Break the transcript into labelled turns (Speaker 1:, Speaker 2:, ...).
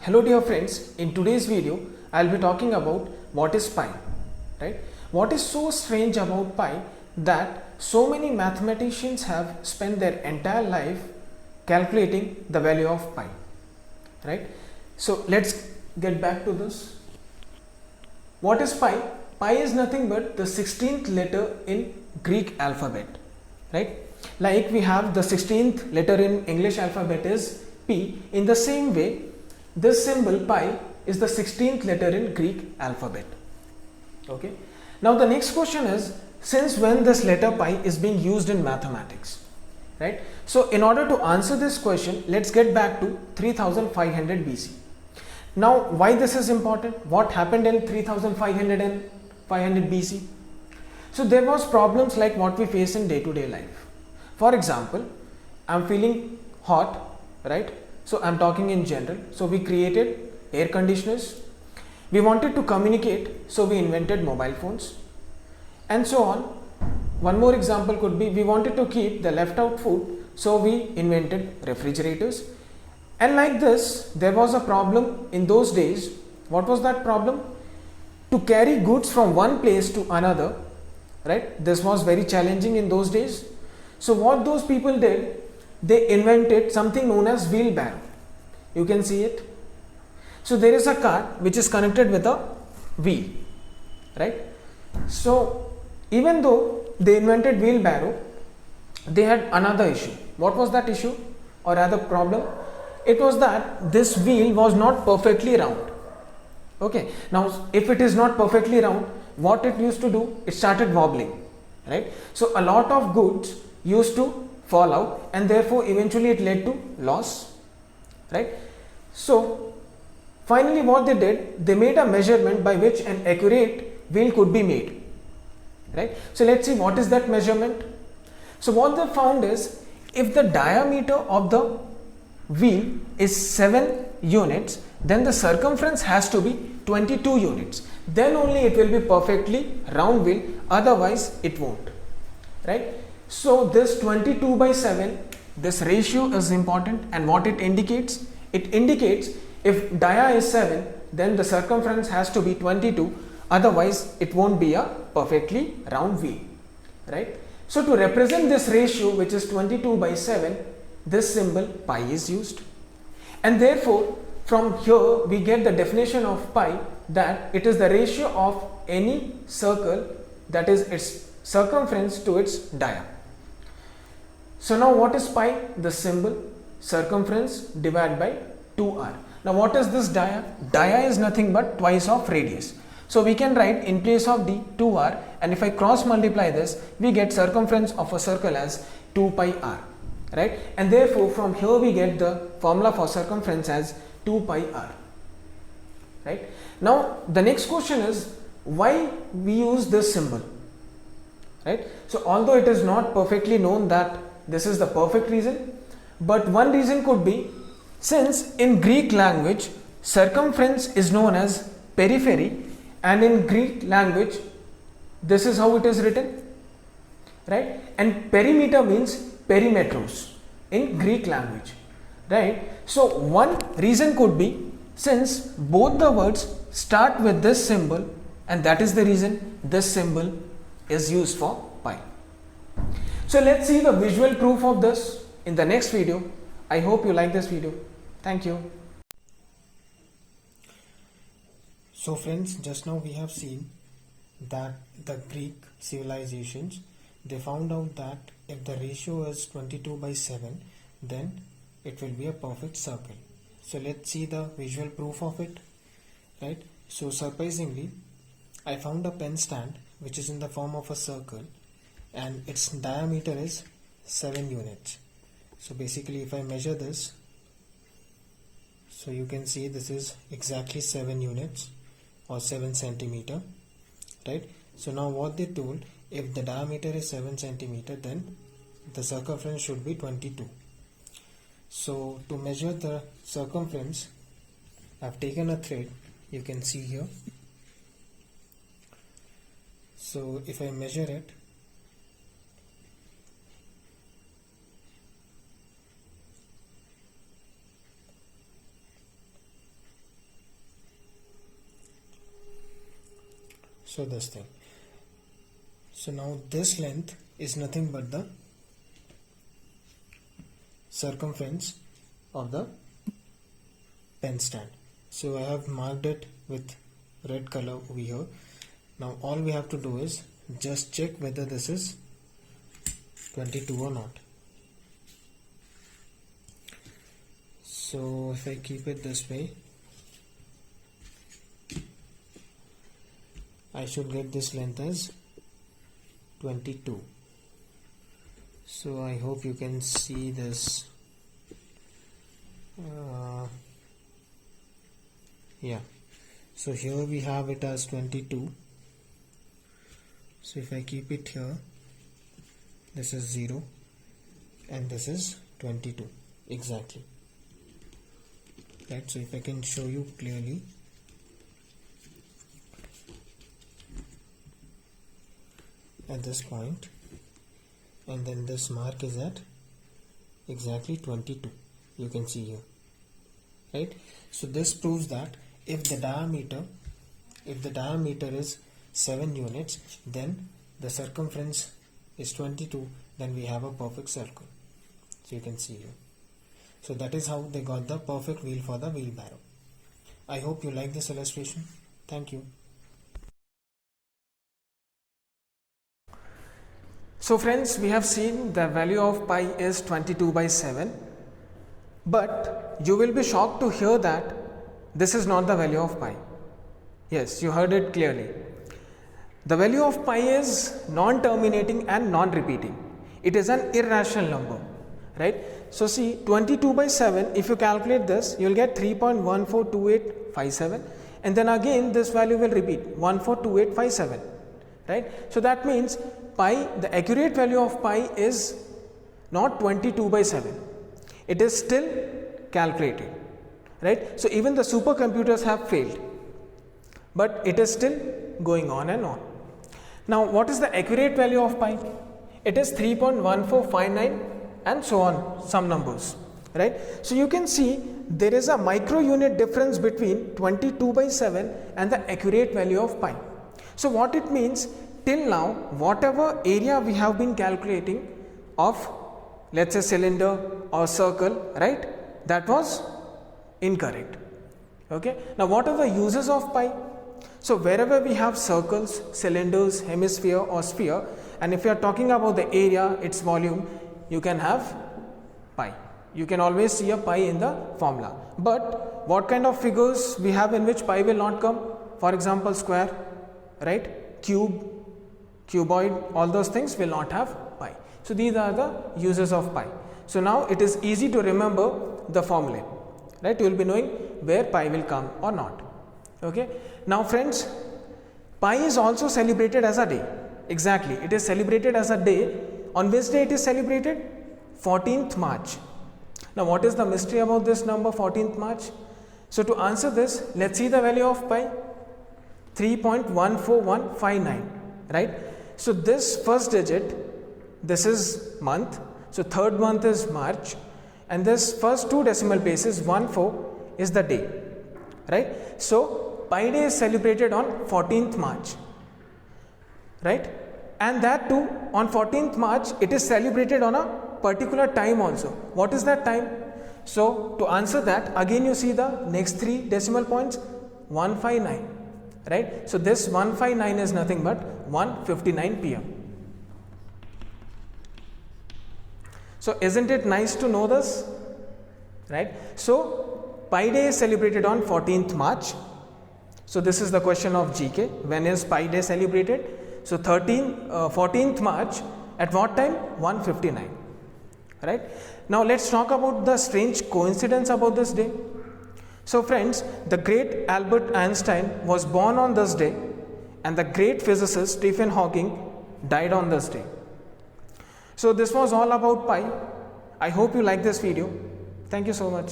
Speaker 1: Hello dear friends, in today's video I'll be talking about what is pi, right? What is so strange about pi that so many mathematicians have spent their entire life calculating the value of pi, right? So let's get back to this. What is pi? Pi is nothing but the 16th letter in Greek alphabet, right? Like we have the 16th letter in English alphabet is P. In the same way, this symbol pi is the 16th letter in Greek alphabet. Okay. Now the next question is, since when this letter pi is being used in mathematics, right? So in order to answer this question, let's get back to 3500 BC. Now why this is important? What happened in 3500 and 500 BC? So there was problems like what we face in day-to-day life. For example, I'm feeling hot, right? So I'm talking in general. So we created air conditioners. We wanted to communicate, so we invented mobile phones, and so on. One more example could be we wanted to keep the left out food, so we invented refrigerators. And like this, there was a problem in those days. What was that problem? To carry goods from one place to another, right? This was very challenging in those days. So what those people did, they invented something known as wheelbarrow. You can see it. So there is a cart which is connected with a wheel, right? So even though they invented wheelbarrow, they had another issue. What was that issue or rather problem? It was that this wheel was not perfectly round. Okay, now if it is not perfectly round, what it used to do? It started wobbling, right? So a lot of goods used to fall out, and therefore eventually it led to loss, right? So finally what they did, they made a measurement by which an accurate wheel could be made, right? So let's see what is that measurement. So what they found is, if the diameter of the wheel is 7 units, then the circumference has to be 22 units. Then only it will be perfectly round wheel, otherwise it won't, right? So this 22 by 7, this ratio is important, and what it indicates? It indicates if dia is 7, then the circumference has to be 22, otherwise it won't be a perfectly round wheel, right? So to represent this ratio, which is 22 by 7, this symbol pi is used, and therefore from here we get the definition of pi, that it is the ratio of any circle, that is its circumference to its dia. So now what is pi? The symbol circumference divided by 2r. Now what is this dia? Dia is nothing but twice of radius. So we can write in place of the 2r, and if I cross multiply this, we get circumference of a circle as 2 pi r, right? And therefore from here we get the formula for circumference as 2 pi r, right? Now the next question is, why we use this symbol, right? So although it is not perfectly known that this is the perfect reason, but one reason could be, since in Greek language circumference is known as periphery, and in Greek language this is how it is written, right? And perimeter means perimetros in Greek language, right? So one reason could be, since both the words start with this symbol, and that is the reason this symbol is used for pi. So let's see the visual proof of this in the next video. I hope you like this video. Thank you. So friends, just now we have seen that the Greek civilizations, they found out that if the ratio is 22 by 7, then it will be a perfect circle. So let's see the visual proof of it, right? So surprisingly, I found a pen stand which is in the form of a circle, and its diameter is 7 units. So basically if I measure this, so you can see this is exactly 7 units or 7 centimeter, right? So now what they told, if the diameter is 7 centimeter, then the circumference should be 22. So to measure the circumference, I've taken a thread, you can see here. So if I measure it, So this thing. So now this length is nothing but the circumference of the pen stand. So I have marked it with red color over here. Now all we have to do is just check whether this is 22 or not. So if I keep it this way, I should get this length as 22. So I hope you can see this. Yeah, so here we have it as 22. So if I keep it here, this is 0 and this is 22 exactly, right? So if I can show you clearly, at this point, and then this mark is at exactly 22, you can see here, right? So this proves that if the diameter is 7 units, then the circumference is 22, then we have a perfect circle. So you can see here. So that is how they got the perfect wheel for the wheelbarrow. I hope you like this illustration. Thank you. So friends, we have seen the value of pi is 22/7, but you will be shocked to hear that this is not the value of pi. Yes, you heard it clearly. The value of pi is non-terminating and non-repeating. It is an irrational number, right? So see, 22/7, if you calculate this, you will get 3.142857, and then again this value will repeat 142857, right? So that means pi, the accurate value of pi is not 22/7. It is still calculated, right? So even the supercomputers have failed, but it is still going on and on. Now what is the accurate value of pi? It is 3.1459 and so on, some numbers, right? So you can see there is a micro unit difference between 22/7 and the accurate value of pi. So what it means, till now whatever area we have been calculating of, let's say, cylinder or circle, right, that was incorrect. Okay, now what are the uses of pi? So wherever we have circles, cylinders, hemisphere or sphere, and if you are talking about the area, its volume, you can have pi. You can always see a pi in the formula. But what kind of figures we have in which pi will not come? For example, square, right, cube, cuboid, all those things will not have pi. So these are the uses of pi. So now it is easy to remember the formula, right? You will be knowing where pi will come or not. Okay. Now friends, pi is also celebrated as a day. Exactly, it is celebrated as a day. On which day it is celebrated? 14th March. Now what is the mystery about this number 14th March? So to answer this, let's see the value of pi. 3.14159, right? So this first digit, this is month, so third month is March, and this first two decimal places 14 is the day, right? So pi day is celebrated on 14th March, right? And that too, on 14th March it is celebrated on a particular time also. What is that time? So to answer that, again you see the next three decimal points, 159, right? So this 159 is nothing but 1:59 p.m. So isn't it nice to know this, right? So pi day is celebrated on 14th March. So this is the question of GK. When is pi day celebrated? So 14th March at what time? 1:59, right? Now let's talk about the strange coincidence about this day. So friends, the great Albert Einstein was born on this day, and the great physicist Stephen Hawking died on this day. So this was all about pi. I hope you like this video. Thank you so much.